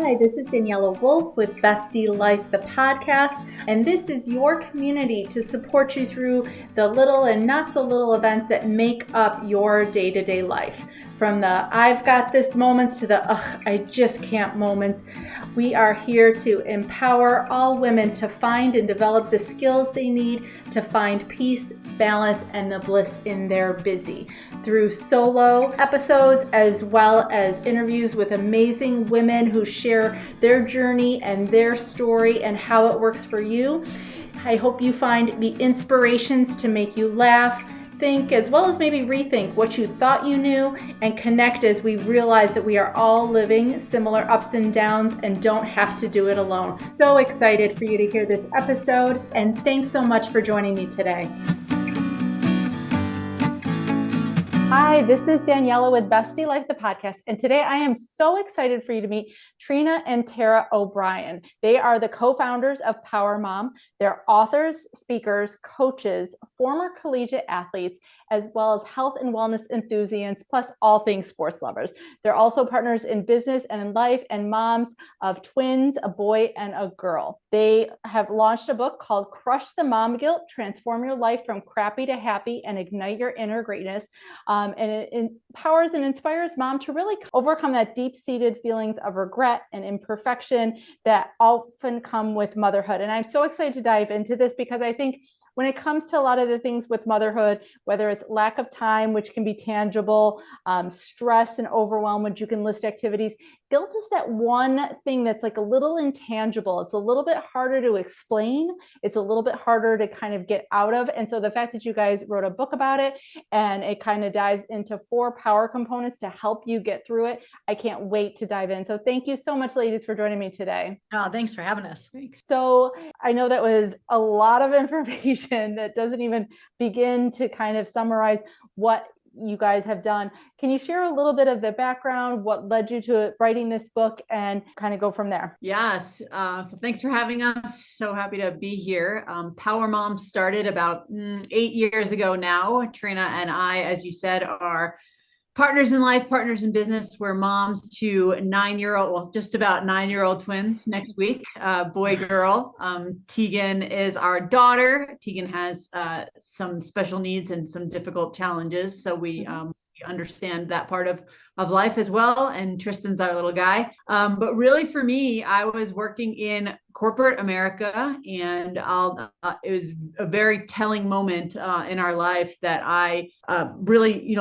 Hi, this is Daniela Wolf with Bestie Life, the podcast, and this is your community to support you through the little and not so little events that make up your day-to-day life. From the I've got this moments to the I just can't moments. We are here to empower all women to find and develop the skills they need to find peace, balance, and the bliss in their busy. Through solo episodes as well as interviews with amazing women who share their journey and their story and how it works for you. I hope you find the inspirations to make you laugh, think, as well as maybe rethink what you thought you knew, and connect as we realize that we are all living similar ups and downs and don't have to do it alone. So excited for you to hear this episode, and thanks so much for joining me today. Hi, this is Daniela with Bestie Life, the podcast, and today I am so excited for you to meet Trina and Tara O'Brien. They are the co-founders of Power Mom. They're authors, speakers, coaches, former collegiate athletes, as well as health and wellness enthusiasts, plus all things sports lovers. They're also partners in business and in life, and moms of twins, a boy and a girl. They have launched a book called Crush the Mom Guilt, Transform Your Life from Crappy to Happy and Ignite Your Inner Greatness. And it empowers and inspires mom to really overcome that deep-seated feelings of regret and imperfection that often come with motherhood. And I'm so excited to dive into this because I think when it comes to a lot of the things with motherhood, whether it's lack of time, which can be tangible, stress and overwhelm, which you can list activities, guilt is that one thing that's like a little intangible. It's a little bit harder to explain. It's a little bit harder to kind of get out of. And so the fact that you guys wrote a book about it and it kind of dives into 4 power components to help you get through it, I can't wait to dive in. So thank you so much, ladies, for joining me today. Oh, thanks for having us. Thanks. So I know that was a lot of information that doesn't even begin to kind of summarize what you guys have done. Can you share a little bit of the background, what led you to writing this book, and kind of go from there? Yes. So thanks for having us. So happy to be here. Power Mom started about 8 years ago now. Trina and I, as you said, are partners in life, partners in business. We're moms to 9-year-old, well, just about 9-year-old twins next week, boy, girl. Tegan is our daughter. Tegan has some special needs and some difficult challenges. So we understand that part of life as well. And Tristan's our little guy. But really for me, I was working in corporate America, and it was a very telling moment in our life that I really,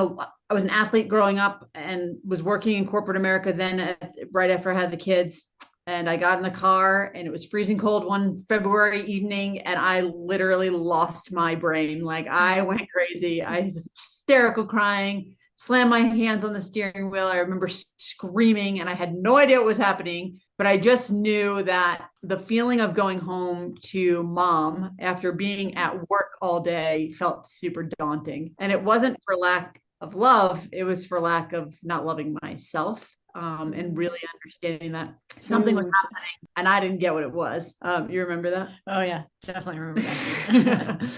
I was an athlete growing up and was working in corporate America then right after I had the kids. And I got in the car and it was freezing cold one February evening, and I literally lost my brain. Like I went crazy. I was hysterical crying, slammed my hands on the steering wheel. I remember screaming and I had no idea what was happening, but I just knew that the feeling of going home to mom after being at work all day felt super daunting. And it wasn't for lack of love, it was for lack of not loving myself, and really understanding that something was happening and I didn't get what it was. You remember that? Oh yeah, definitely remember that.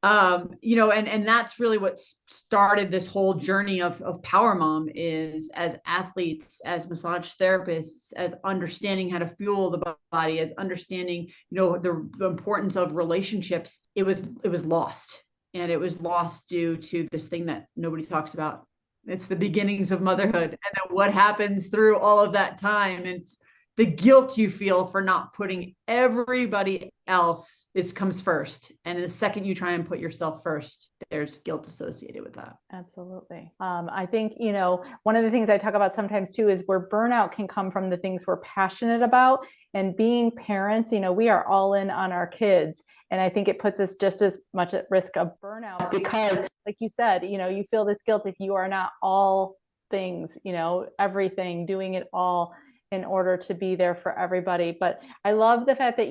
And that's really what started this whole journey of Power Mom, is as athletes, as massage therapists, as understanding how to fuel the body, as understanding, the importance of relationships. It was lost. And it was lost due to this thing that nobody talks about. It's the beginnings of motherhood. And then what happens through all of that time. It's the guilt you feel for not putting everybody else comes first. And the second you try and put yourself first, there's guilt associated with that. Absolutely. I think, one of the things I talk about sometimes too is where burnout can come from the things we're passionate about. And being parents, we are all in on our kids. And I think it puts us just as much at risk of burnout because, like you said, you feel this guilt if you are not all things, everything, doing it all in order to be there for everybody. But I love the fact that,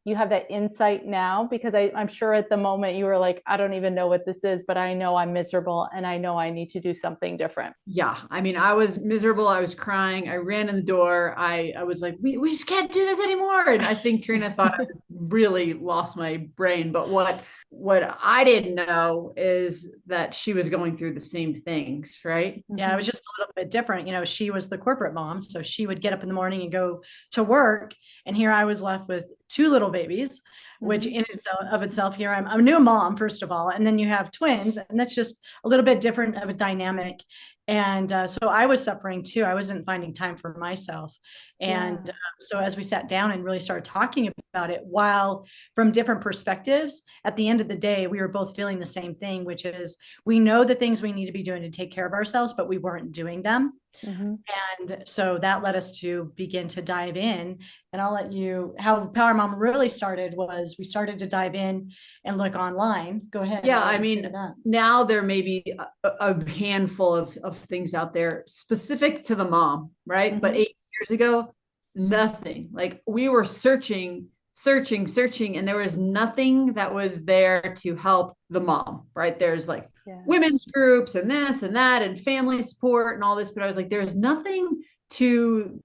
you have that insight now? Because I'm sure at the moment you were like, I don't even know what this is, but I know I'm miserable and I know I need to do something different. Yeah. I mean, I was miserable. I was crying. I ran in the door. I was like, we just can't do this anymore. And I think Trina thought I was really lost my brain. But what I didn't know is that she was going through the same things, right? Yeah, it was just a little bit different. She was the corporate mom, so she would get up in the morning and go to work. And here I was left with two little babies, which in itself, here I'm a new mom, first of all, and then you have twins, and that's just a little bit different of a dynamic. And so I was suffering too. I wasn't finding time for myself. And so as we sat down and really started talking about it, while from different perspectives, at the end of the day, we were both feeling the same thing, which is we know the things we need to be doing to take care of ourselves, but we weren't doing them. And so that led us to begin to dive in. And I'll let you, how Power Mom really started was we started to dive in and look online. Go ahead. Yeah, I mean, now there may be a handful of things out there specific to the mom, right? But 8 years ago, nothing. Like we were searching, and there was nothing that was there to help the mom, right? There's like women's groups and this and that and family support and all this, but I was like, there's nothing to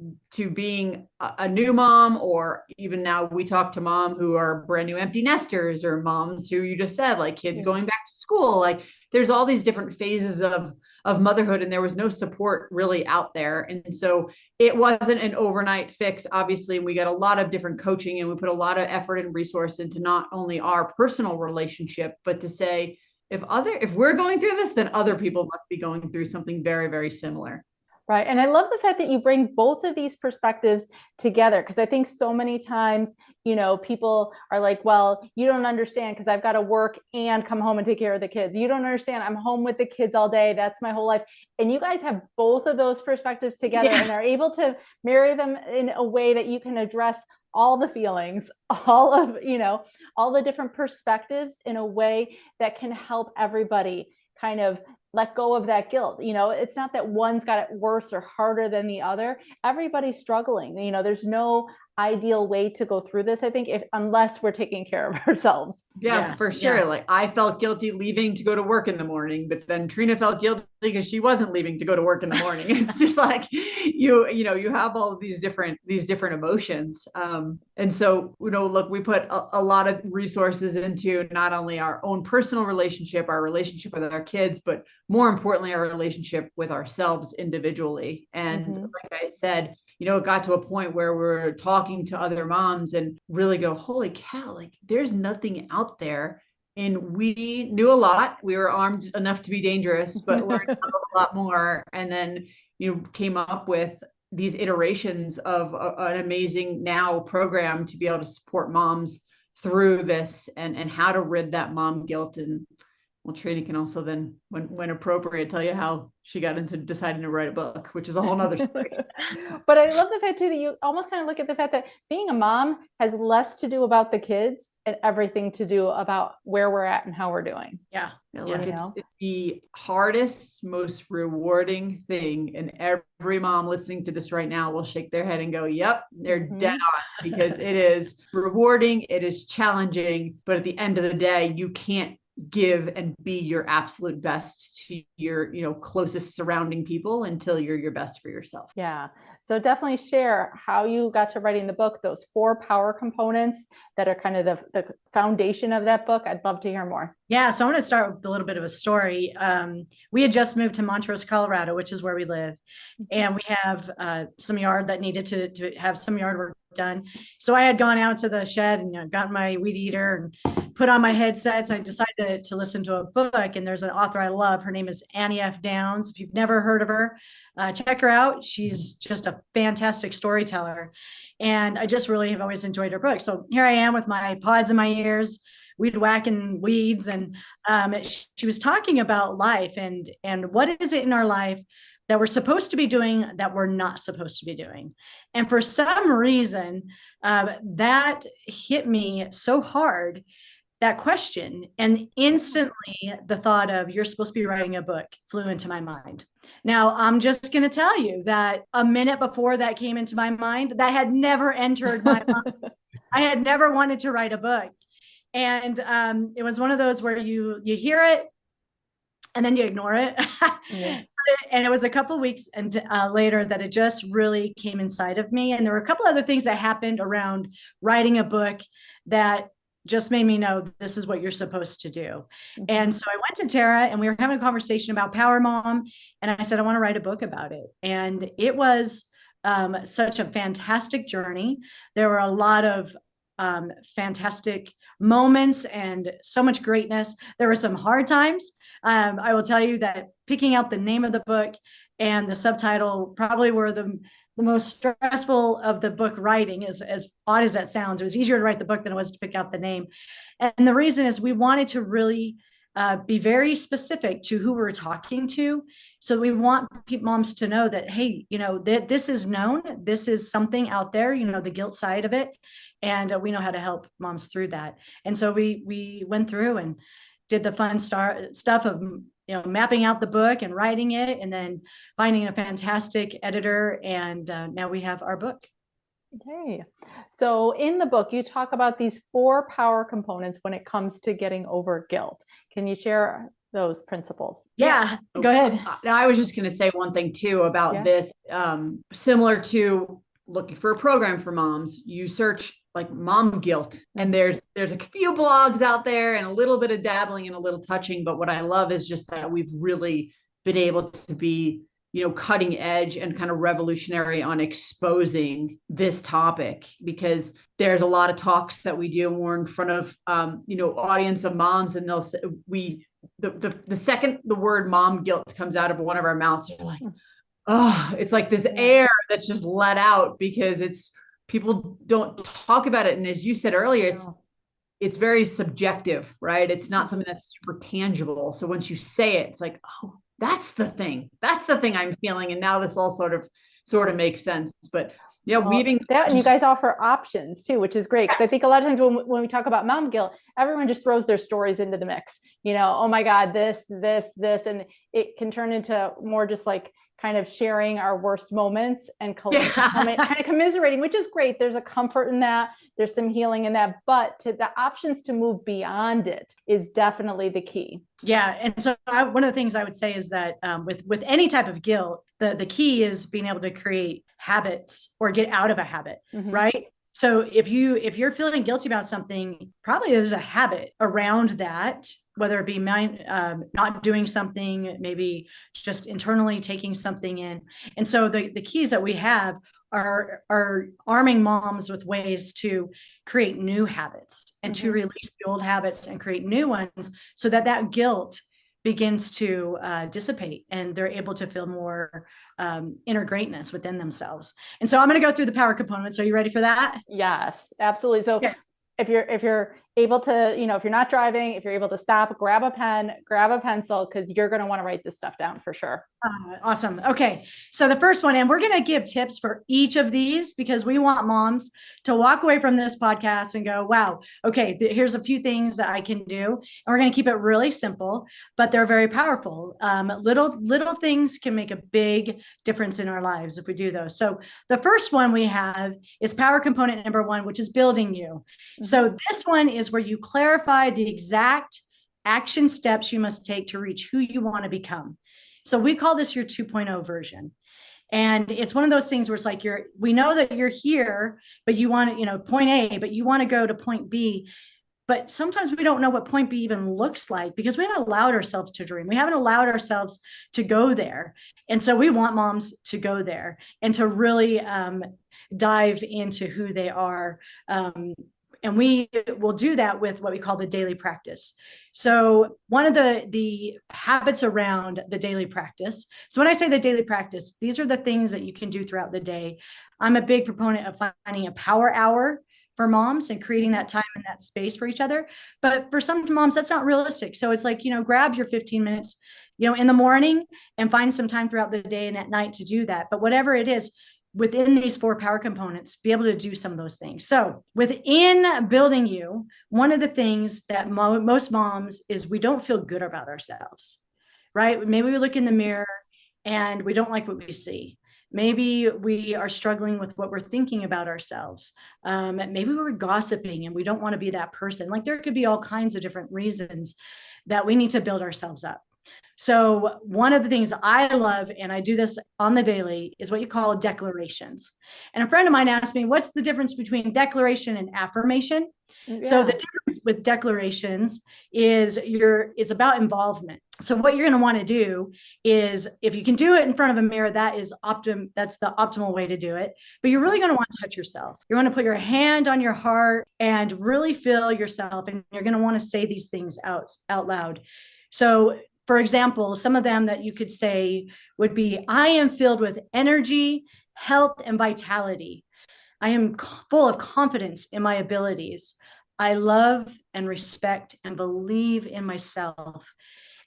being a new mom, or even now we talk to mom who are brand new empty nesters, or moms who you just said, like kids going back to school. Like there's all these different phases of motherhood, and there was no support really out there. And so it wasn't an overnight fix, obviously. And we got a lot of different coaching, and we put a lot of effort and resource into not only our personal relationship, but to say, if we're going through this, then other people must be going through something very, very similar. Right. And I love the fact that you bring both of these perspectives together, because I think so many times, people are like, well, you don't understand because I've got to work and come home and take care of the kids. You don't understand. I'm home with the kids all day. That's my whole life. And you guys have both of those perspectives together and are able to marry them in a way that you can address all the feelings, all the different perspectives in a way that can help everybody kind of let go of that guilt. It's not that one's got it worse or harder than the other. Everybody's struggling. There's no ideal way to go through this, I think, unless we're taking care of ourselves. Yeah, for sure. Yeah. Like I felt guilty leaving to go to work in the morning, but then Trina felt guilty because she wasn't leaving to go to work in the morning. It's just like you have all of these different emotions. And so, look, we put a lot of resources into not only our own personal relationship, our relationship with our kids, but more importantly, our relationship with ourselves individually. And like I said, it got to a point where we're talking to other moms and really go, holy cow, like there's nothing out there. And we knew a lot. We were armed enough to be dangerous, but learned a lot more. And then, came up with these iterations of an amazing now program to be able to support moms through this and how to rid that mom guilt. And well, Trina can also then, when appropriate, tell you how she got into deciding to write a book, which is a whole nother story. But I love the fact too that you almost kind of look at the fact that being a mom has less to do about the kids and everything to do about where we're at and how we're doing. Yeah. Like it's the hardest, most rewarding thing. And every mom listening to this right now will shake their head and go, yep, they're dead on, because it is rewarding. It is challenging. But at the end of the day, you can't give and be your absolute best to your closest surrounding people until you're your best for yourself. Yeah. So definitely share how you got to writing the book, those 4 power components that are kind of the foundation of that book. I'd love to hear more. Yeah. So I want to start with a little bit of a story. We had just moved to Montrose, Colorado, which is where we live. And we have some yard that needed to have some yard work done. So I had gone out to the shed and gotten my weed eater and put on my headsets. I decided to listen to a book, and there's an author I love. Her name is Annie F. Downs. If you've never heard of her, check her out. She's just a fantastic storyteller. And I just really have always enjoyed her book. So here I am with my pods in my ears, weed whacking weeds. And she was talking about life and what is it in our life that we're supposed to be doing that we're not supposed to be doing. And for some reason, that hit me so hard, that question. And instantly the thought of you're supposed to be writing a book flew into my mind. Now, I'm just going to tell you that a minute before that came into my mind, that had never entered my mind. I had never wanted to write a book. And it was one of those where you hear it and then you ignore it. Yeah. And it was a couple of weeks and later that it just really came inside of me. And there were a couple other things that happened around writing a book that just made me know this is what you're supposed to do. Mhm. And so I went to Tara and we were having a conversation about Power Mom. And I said, I want to write a book about it. And it was such a fantastic journey. There were a lot of fantastic moments and so much greatness. There were some hard times. I will tell you that picking out the name of the book and the subtitle probably were the most stressful of the book writing, as odd as that sounds. It was easier to write the book than it was to pick out the name. And the reason is we wanted to really be very specific to who we're talking to. So we want moms to know that, hey, this is known. This is something out there, the guilt side of it. And we know how to help moms through that. And so we went through and did the fun stuff of mapping out the book and writing it, and then finding a fantastic editor. And now we have our book. Okay. So in the book, you talk about these 4 power components when it comes to getting over guilt. Can you share those principles? Yeah, go ahead. I was just going to say one thing too about this, similar to looking for a program for moms. You search like mom guilt, and there's a few blogs out there and a little bit of dabbling and a little touching. But what I love is just that we've really been able to be, cutting edge and kind of revolutionary on exposing this topic, because there's a lot of talks that we do and we're in front of, audience of moms, and they'll say, the second the word mom guilt comes out of one of our mouths, they're like, oh, it's like this air that's just let out because people don't talk about it. And as you said earlier, it's very subjective, right? It's not something that's super tangible. So once you say it, it's like, oh, that's the thing I'm feeling. And now this all sort of makes sense. But yeah, weaving that, and you guys offer options too, which is great. Because I think a lot of times when we talk about mom guilt, everyone just throws their stories into the mix. Oh my God, this, and it can turn into more just like kind of sharing our worst moments and kind of commiserating, which is great. There's a comfort in that. There's some healing in that, but the options to move beyond it is definitely the key. Yeah. And so one of the things I would say is that with any type of guilt, the key is being able to create habits or get out of a habit, right? So if you're feeling guilty about something, probably there's a habit around that, whether it be not doing something, maybe just internally taking something in. And so the keys that we have are arming moms with ways to create new habits and to release the old habits and create new ones, so that guilt begins to dissipate and they're able to feel more inner greatness within themselves. And so I'm going to go through the power components. Are you ready for that? Yes, absolutely. So if you're able to, if you're not driving, if you're able to stop, grab a pen, grab a pencil, because you're going to want to write this stuff down for sure. Awesome. Okay. So the first one, and we're going to give tips for each of these because we want moms to walk away from this podcast and go, wow, okay, here's a few things that I can do. And we're going to keep it really simple, but they're very powerful. Little things can make a big difference in our lives if we do those. So the first one we have is power component number 1, which is building you. So this one is where you clarify the exact action steps you must take to reach who you want to become. So we call this your 2.0 version. And it's one of those things where it's like we know that you're here, but you want to, point A, but you want to go to point B. But sometimes we don't know what point B even looks like because we haven't allowed ourselves to dream. We haven't allowed ourselves to go there. And so we want moms to go there and to really dive into who they are. And we will do that with what we call the daily practice. So one of the habits around the daily practice. So when I say the daily practice, these are the things that you can do throughout the day. I'm a big proponent of finding a power hour for moms and creating that time and that space for each other. But for some moms, that's not realistic. So it's like, grab your 15 minutes, in the morning and find some time throughout the day and at night to do that. But whatever it is, within these 4 power components, be able to do some of those things. So within building you, one of the things that most moms is we don't feel good about ourselves, right? Maybe we look in the mirror and we don't like what we see. Maybe we are struggling with what we're thinking about ourselves. Maybe we're gossiping and we don't want to be that person. Like there could be all kinds of different reasons that we need to build ourselves up. So one of the things I love, and I do this on the daily, is what you call declarations. And a friend of mine asked me, what's the difference between declaration and affirmation? Yeah. So the difference with declarations is it's about involvement. So what you're going to want to do is, if you can do it in front of a mirror, that's the optimal way to do it. But you're really going to want to touch yourself. You're going to put your hand on your heart and really feel yourself. And you're going to want to say these things out loud. So for example, some of them that you could say would be, I am filled with energy, health, and vitality. I am full of confidence in my abilities. I love and respect and believe in myself.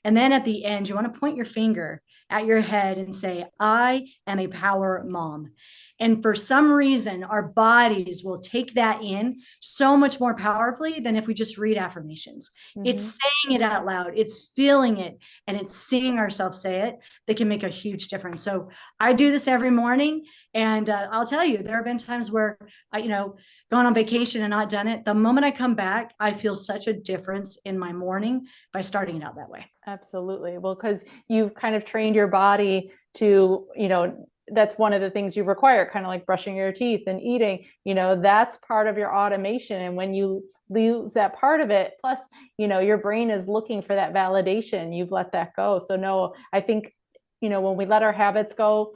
And then at the end, you want to point your finger at your head and say, I am a power mom. And for some reason, our bodies will take that in so much more powerfully than if we just read affirmations. Mm-hmm. It's saying it out loud, it's feeling it, and it's seeing ourselves say it that can make a huge difference. So I do this every morning. And I'll tell you, there have been times where I, gone on vacation and not done it. The moment I come back, I feel such a difference in my morning by starting it out that way. Absolutely. Well, because you've kind of trained your body to, that's one of the things you require, kind of like brushing your teeth and eating, that's part of your automation. And when you lose that part of it, plus, your brain is looking for that validation, you've let that go. So no, I think, when we let our habits go,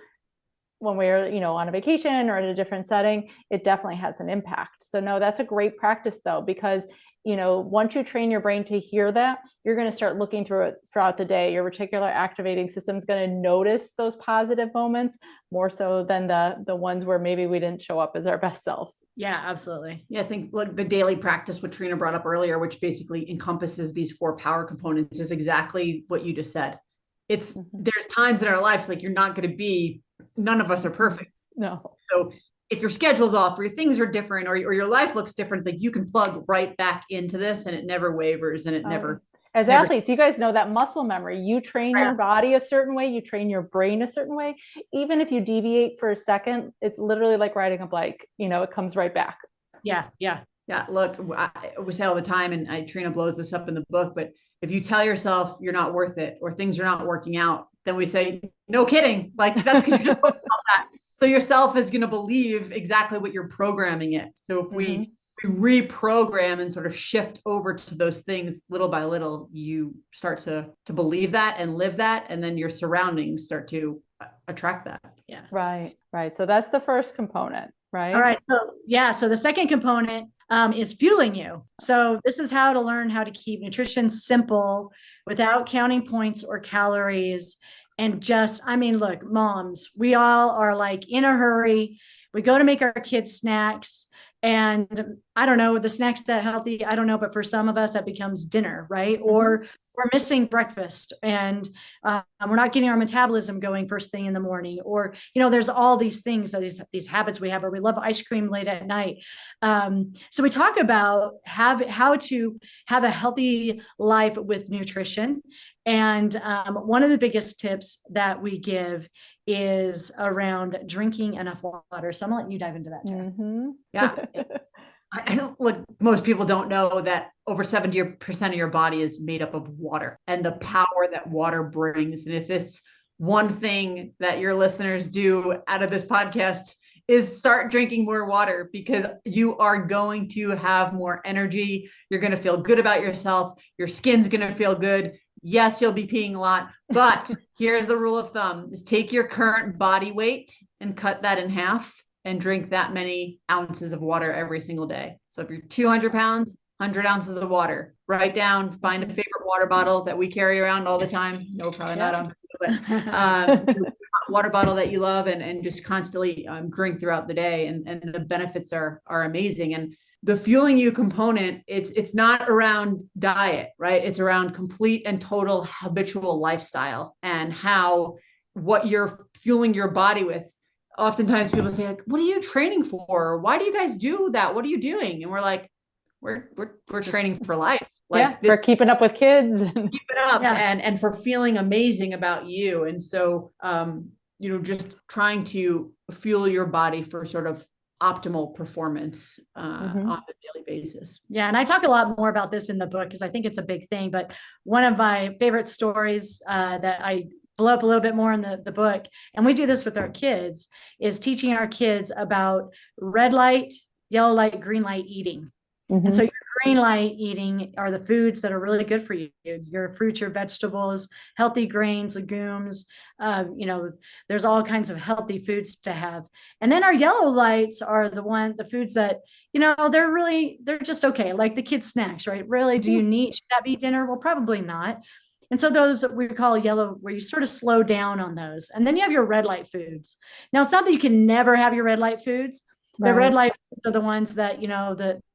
when we're, on a vacation or in a different setting, it definitely has an impact. So no, that's a great practice though, because once you train your brain to hear that, you're going to start looking through it throughout the day. Your reticular activating system is going to notice those positive moments more so than the ones where maybe we didn't show up as our best selves. Yeah, absolutely. Yeah, I think like the daily practice, what Trina brought up earlier, which basically encompasses these 4 power components, is exactly what you just said. There's times in our lives, like none of us are perfect. No. So if your schedule's off or your things are different or your life looks different, it's like you can plug right back into this and it never wavers and it never. As athletes, you guys know that muscle memory. You train your body a certain way, you train your brain a certain way. Even if you deviate for a second, it's literally like riding a bike. It comes right back. Yeah. Look, we say all the time, and Trina blows this up in the book, but if you tell yourself you're not worth it or things are not working out, then we say, no kidding. Like that's because you just told yourself that. So yourself is going to believe exactly what you're programming it. So if we reprogram and sort of shift over to those things little by little, you start to believe that and live that. And then your surroundings start to attract that. Yeah. Right. So that's the first component, right? All right. So the second component is fueling you. So this is how to learn how to keep nutrition simple without counting points or calories. And look, moms, we all are like in a hurry. We go to make our kids snacks. And I don't know, the snack's that healthy, I don't know, but for some of us, that becomes dinner, right? Mm-hmm. Or we're missing breakfast and we're not getting our metabolism going first thing in the morning. Or, there's all these things, these habits we have, or we love ice cream late at night. So we talk about how to have a healthy life with nutrition. And one of the biggest tips that we give is around drinking enough water. So I'm gonna let you dive into that, Tara. Mm-hmm. Yeah. Look, most people don't know that over 70% of your body is made up of water and the power that water brings. And if it's one thing that your listeners do out of this podcast is start drinking more water, because you are going to have more energy. You're going to feel good about yourself. Your skin's going to feel good. Yes, you'll be peeing a lot, but here's the rule of thumb: is take your current body weight and cut that in half and drink that many ounces of water every single day. So if you're 200 pounds, 100 ounces of water, write down, find a favorite water bottle that we carry around all the time. No, probably not on, but water bottle that you love and just constantly drink throughout the day. And the benefits are amazing. And the fueling you component, it's not around diet, right? It's around complete and total habitual lifestyle and what you're fueling your body with. Oftentimes people say, like, what are you training for? Why do you guys do that? What are you doing? And we're like, we're training for life. Like for keeping up with kids. Keep it up and for feeling amazing about you. And so just trying to fuel your body for sort of optimal performance on a daily basis. Yeah. And I talk a lot more about this in the book because I think it's a big thing. But one of my favorite stories that I blow up a little bit more in the book, and we do this with our kids, is teaching our kids about red light, yellow light, green light eating. And so your green light eating are the foods that are really good for you. Your fruits, your vegetables, healthy grains, legumes, there's all kinds of healthy foods to have. And then our yellow lights are the foods that, they're just okay. Like the kids' snacks, right? Really, should that be dinner? Well, probably not. And so those we call yellow, where you sort of slow down on those. And then you have your red light foods. Now, it's not that you can never have your red light foods. The red light foods are the ones that,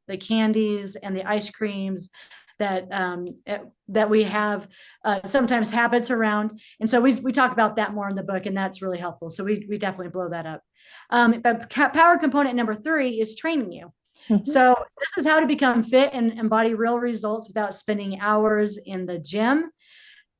the candies and the ice creams that we have sometimes habits around. And so we talk about that more in the book, and that's really helpful. So we definitely blow that up. But power component number 3 is training you. So this is how to become fit and embody real results without spending hours in the gym.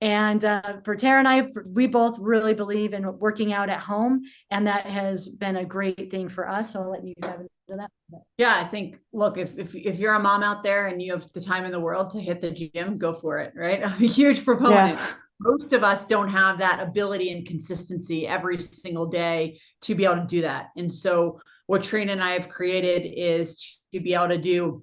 And for Tara and I, we both really believe in working out at home, and that has been a great thing for us. So I'll let you dive into that. Yeah, I think, look, if you're a mom out there and you have the time in the world to hit the gym, go for it, right? I'm a huge proponent. Yeah. Most of us don't have that ability and consistency every single day to be able to do that. And so what Trina and I have created is to be able to do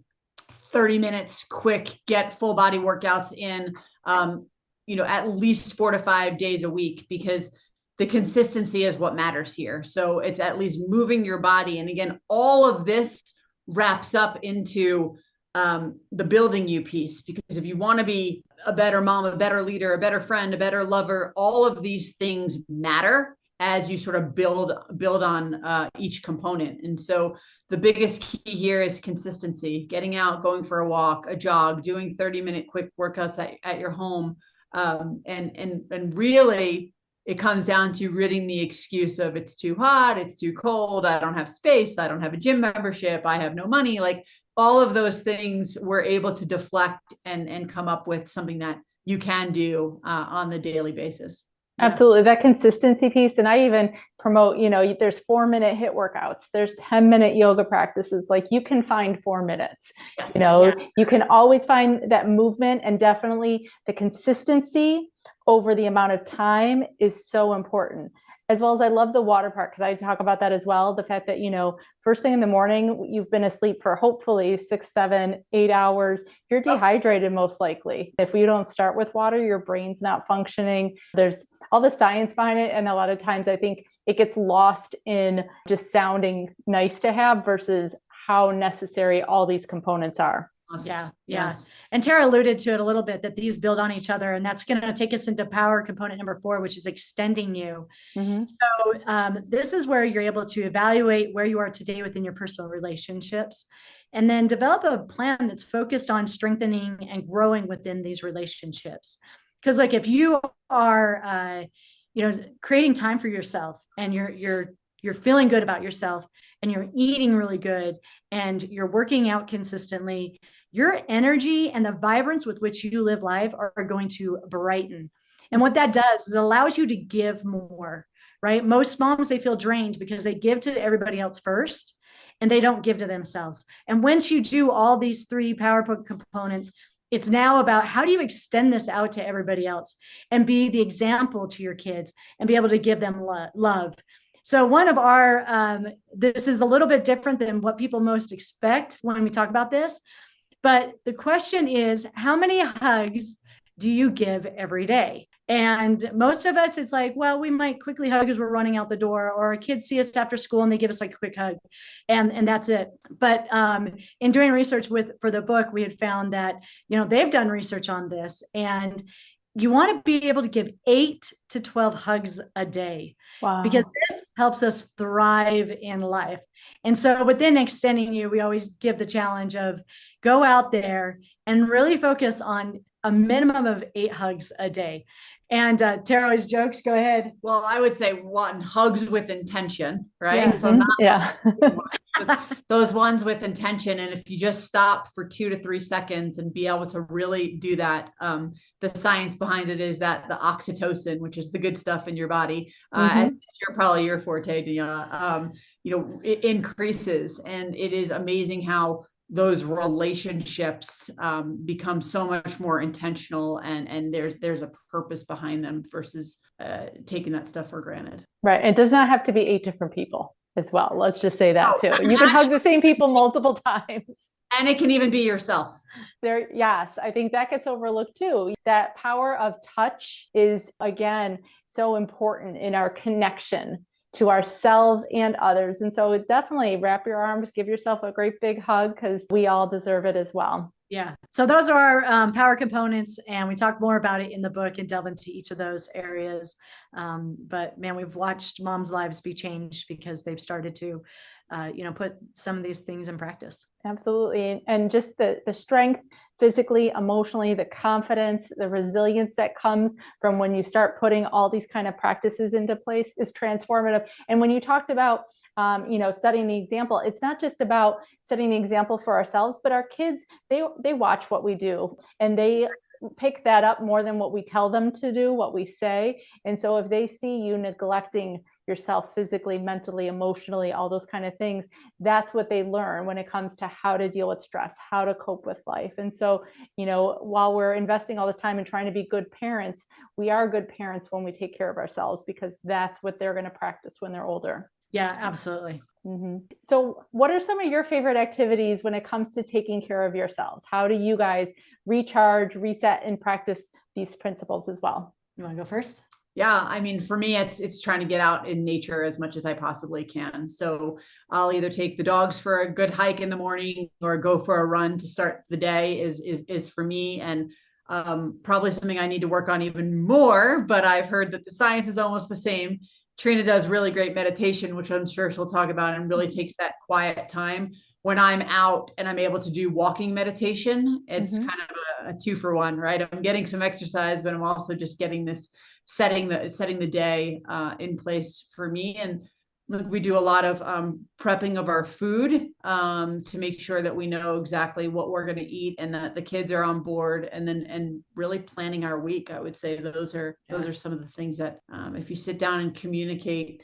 30 minutes quick, get full body workouts in, at least 4 to 5 days a week, because the consistency is what matters here. So it's at least moving your body. And again, all of this wraps up into the building you piece, because if you want to be a better mom, a better leader, a better friend, a better lover, all of these things matter as you sort of build on each component. And so the biggest key here is consistency, getting out, going for a walk, a jog, doing 30-minute quick workouts at your home. And really it comes down to ridding the excuse of it's too hot, it's too cold, I don't have space, I don't have a gym membership, I have no money. Like all of those things we're able to deflect and come up with something that you can do on the daily basis. Absolutely. That consistency piece. And I even promote, there's 4-minute HIIT workouts. There's 10-minute yoga practices. Like you can find 4 minutes, you can always find that movement, and definitely the consistency over the amount of time is so important. As well as I love the water part, because I talk about that as well. The fact that, first thing in the morning, you've been asleep for hopefully 6, 7, 8 hours. You're dehydrated most likely. If you don't start with water, your brain's not functioning. There's all the science behind it. And a lot of times I think it gets lost in just sounding nice to have versus how necessary all these components are. Yeah. Yes. And Tara alluded to it a little bit, that these build on each other, and that's going to take us into power component number 4, which is extending you. So this is where you're able to evaluate where you are today within your personal relationships, and then develop a plan that's focused on strengthening and growing within these relationships. Because like if you are, creating time for yourself, and you're feeling good about yourself, and you're eating really good, and you're working out consistently, your energy and the vibrance with which you live life are going to brighten. And what that does is it allows you to give more, right? Most moms, they feel drained because they give to everybody else first, and they don't give to themselves. And once you do all these 3 power components, it's now about how do you extend this out to everybody else and be the example to your kids and be able to give them love. So one of our, this is a little bit different than what people most expect when we talk about this, but the question is, how many hugs do you give every day? And most of us, it's like, well, we might quickly hug as we're running out the door, or our kids see us after school and they give us like a quick hug, and that's it. But in doing research for the book, we had found that, they've done research on this, and you want to be able to give 8 to 12 hugs a day. Wow. Because this helps us thrive in life. And so within extending you, we always give the challenge of go out there and really focus on a minimum of 8 hugs a day. And Tara always jokes, go ahead. Well, I would say 1, hugs with intention, right? Yeah. So not those ones with intention. And if you just stop for 2 to 3 seconds and be able to really do that, the science behind it is that the oxytocin, which is the good stuff in your body, as you're probably your forte, Deanna, it increases. And it is amazing how those relationships become so much more intentional, and there's a purpose behind them versus taking that stuff for granted. Right. It does not have to be 8 different people as well. Let's just say that too. You can hug the same people multiple times. And it can even be yourself. Yes, I think that gets overlooked too. That power of touch is, again, so important in our connection to ourselves and others. And so definitely wrap your arms, give yourself a great big hug, because we all deserve it as well. Yeah. So those are our power components, and we talk more about it in the book and delve into each of those areas. But man, we've watched moms' lives be changed because they've started to, put some of these things in practice. Absolutely. And just the strength, physically, emotionally, the confidence, the resilience that comes from when you start putting all these kind of practices into place is transformative. And when you talked about, setting the example, it's not just about setting the example for ourselves, but our kids, they watch what we do, and they pick that up more than what we tell them to do, what we say. And so if they see you neglecting yourself physically, mentally, emotionally, all those kind of things, that's what they learn when it comes to how to deal with stress, how to cope with life. And so, while we're investing all this time in trying to be good parents, we are good parents when we take care of ourselves, because that's what they're going to practice when they're older. Yeah, absolutely. So what are some of your favorite activities when it comes to taking care of yourselves? How do you guys recharge, reset, and practice these principles as well? You want to go first? Yeah, I mean, for me, it's trying to get out in nature as much as I possibly can. So I'll either take the dogs for a good hike in the morning or go for a run to start the day is for me. And probably something I need to work on even more, but I've heard that the science is almost the same. Trina does really great meditation, which I'm sure she'll talk about, and really takes that quiet time. When I'm out and I'm able to do walking meditation, it's kind of a 2-for-1, right? I'm getting some exercise, but I'm also just getting this setting the day in place for me. And look, we do a lot of prepping of our food to make sure that we know exactly what we're going to eat, and that the kids are on board, and really planning our week. I would say those are some of the things that if you sit down and communicate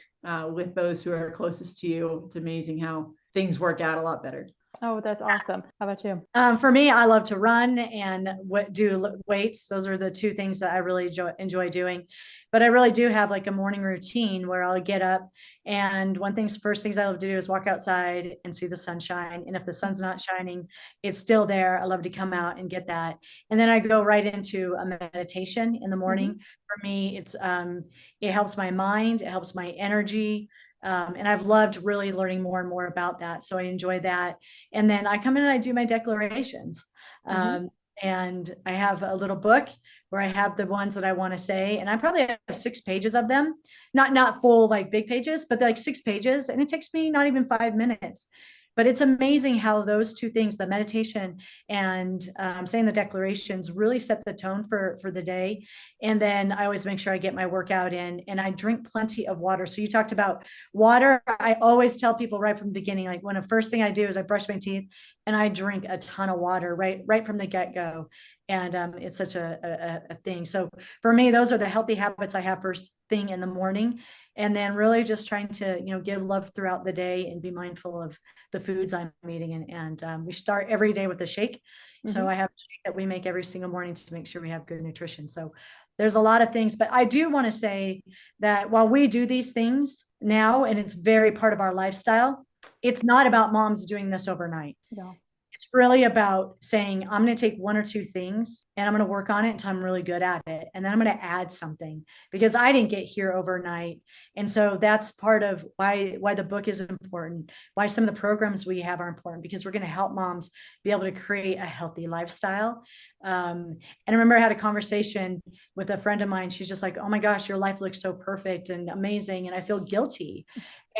with those who are closest to you, it's amazing how things work out a lot better. Oh, that's awesome. How about you? For me, I love to run and do weights. Those are the two things that I really enjoy doing. But I really do have like a morning routine where I'll get up, and first things I love to do is walk outside and see the sunshine. And if the sun's not shining, it's still there. I love to come out and get that. And then I go right into a meditation in the morning. For me, it helps my mind, it helps my energy. And I've loved really learning more and more about that. So I enjoy that. And then I come in and I do my declarations. And I have a little book where I have the ones that I want to say. And I probably have 6 pages of them, not full, like big pages, but like 6 pages. And it takes me not even 5 minutes. But it's amazing how those two things, the meditation and saying the declarations, really set the tone for the day. And then I always make sure I get my workout in, and I drink plenty of water. So you talked about water. I always tell people right from the beginning, like when the first thing I do is I brush my teeth and I drink a ton of water right from the get-go. And it's such a thing. So for me, those are the healthy habits I have first thing in the morning. And then really just trying to, give love throughout the day and be mindful of the foods I'm eating. And we start every day with a shake. So I have a shake that we make every single morning to make sure we have good nutrition. So there's a lot of things, but I do want to say that while we do these things now, and it's very part of our lifestyle, it's not about moms doing this overnight. No. It's really about saying, I'm going to take 1 or 2 things and I'm going to work on it until I'm really good at it. And then I'm going to add something, because I didn't get here overnight. And so that's part of why the book is important, why some of the programs we have are important, because we're going to help moms be able to create a healthy lifestyle. And I remember I had a conversation with a friend of mine. She's just like, oh my gosh, your life looks so perfect and amazing. And I feel guilty.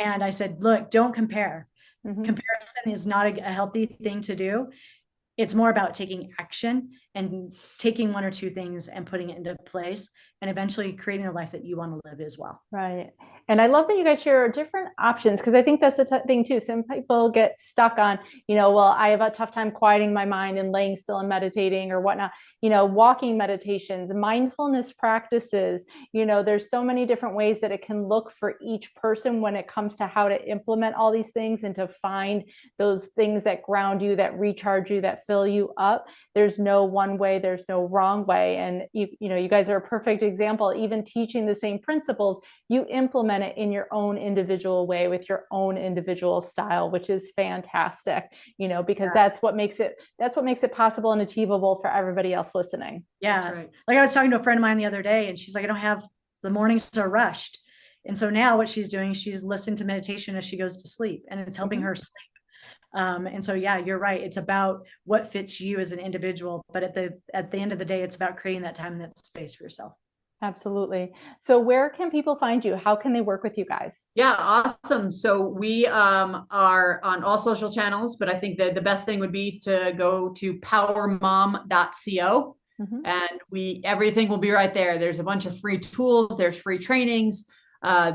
And I said, look, don't compare. Comparison is not a healthy thing to do. It's more about taking action and taking 1 or 2 things and putting it into place and eventually creating the life that you want to live as well. Right. And I love that you guys share different options, because I think that's the thing too. Some people get stuck on, well, I have a tough time quieting my mind and laying still and meditating or whatnot, walking meditations, mindfulness practices, there's so many different ways that it can look for each person when it comes to how to implement all these things and to find those things that ground you, that recharge you, that fill you up. There's no one way, there's no wrong way. And you guys are a perfect example. Even teaching the same principles, you implement it in your own individual way with your own individual style, which is fantastic, because that's what makes it possible and achievable for everybody else listening. Yeah. Right. Like I was talking to a friend of mine the other day, and she's like, the mornings are rushed. And so now what she's doing, she's listening to meditation as she goes to sleep, and it's helping her sleep. And so, yeah, you're right. It's about what fits you as an individual, but at the end of the day, it's about creating that time and that space for yourself. Absolutely. So where can people find you? How can they work with you guys? Yeah, awesome. So we are on all social channels, but I think that the best thing would be to go to powermom.co, and everything will be right there. There's a bunch of free tools. There's free trainings.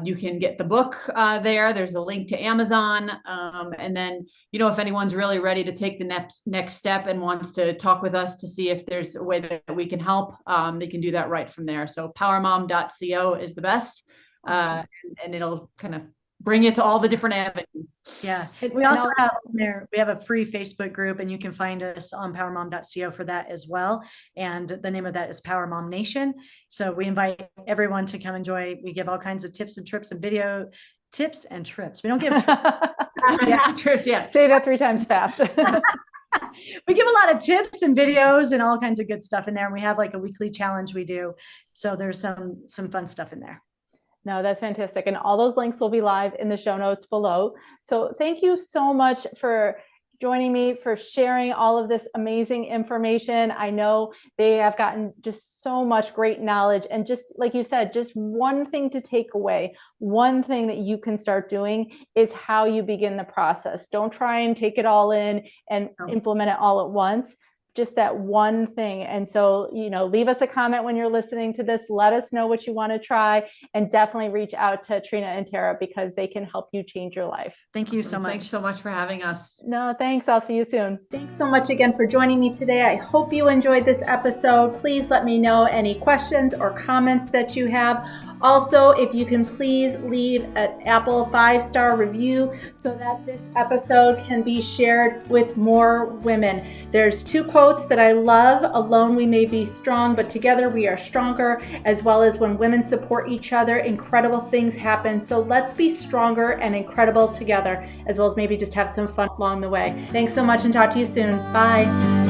You can get the book there. There's a link to Amazon. And then, if anyone's really ready to take the next step and wants to talk with us to see if there's a way that we can help, they can do that right from there. So powermom.co is the best. And it'll kind of bring it to all the different avenues. Yeah. We also have we have a free Facebook group, and you can find us on powermom.co for that as well. And the name of that is Power Mom Nation. So we invite everyone to come enjoy. We give all kinds of tips and trips and video tips and trips. We don't give Trips, yeah. Say that 3 times fast. We give a lot of tips and videos and all kinds of good stuff in there. And we have like a weekly challenge we do. So there's some fun stuff in there. No, that's fantastic. And all those links will be live in the show notes below. So thank you so much for joining me, for sharing all of this amazing information. I know they have gotten just so much great knowledge. And just like you said, just one thing to take away, one thing that you can start doing is how you begin the process. Don't try and take it all in and implement it all at once. Just that one thing. And so, leave us a comment when you're listening to this. Let us know what you want to try, and definitely reach out to Trina and Tara, because they can help you change your life. Thank you so much. Thanks so much for having us. No, thanks. I'll see you soon. Thanks so much again for joining me today. I hope you enjoyed this episode. Please let me know any questions or comments that you have. Also, if you can please leave an Apple 5-star review so that this episode can be shared with more women. There's 2 quotes that I love. Alone we may be strong, but together we are stronger. As well as when women support each other, incredible things happen. So let's be stronger and incredible together, as well as maybe just have some fun along the way. Thanks so much, and talk to you soon. Bye.